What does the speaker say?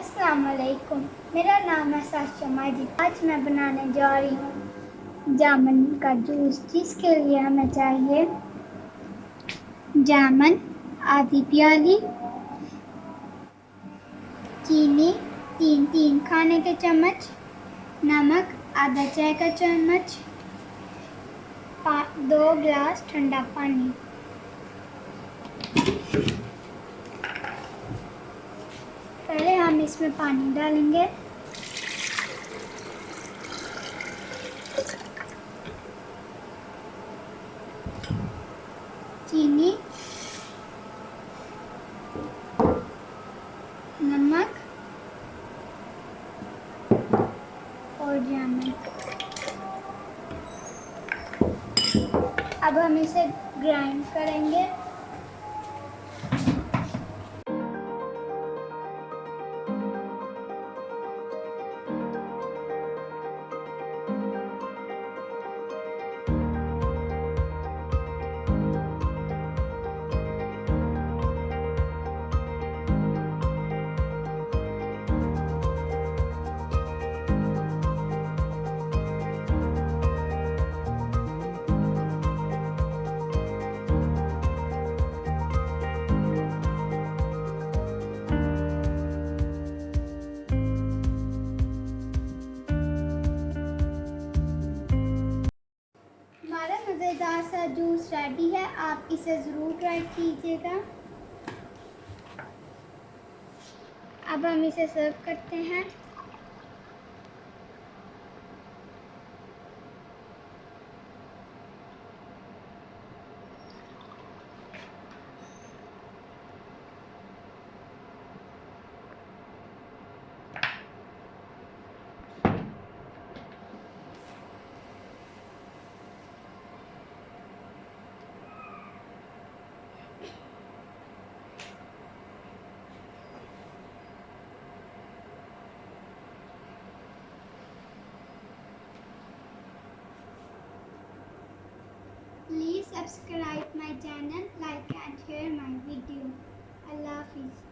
अस्सलाम वालेकुम। मेरा नाम है साशा माजिद। आज मैं बनाने जा रही हूँ जामुन का जूस, जिसके लिए हमें चाहिए जामुन आधी प्याली, चीनी 3 खाने के चम्मच, नमक आधा चाय का चम्मच, 2 गिलास ठंडा पानी। पहले हम इसमें पानी डालेंगे। चीनी, नमक और जामुन। अब हम इसे ग्राइंड करेंगे। हमारा मज़ेदार सा जूस रेडी है। आप इसे ज़रूर ट्राई कीजिएगा। अब हम इसे सर्व करते हैं। Please subscribe my channel, like and share my video. Allah Hafiz.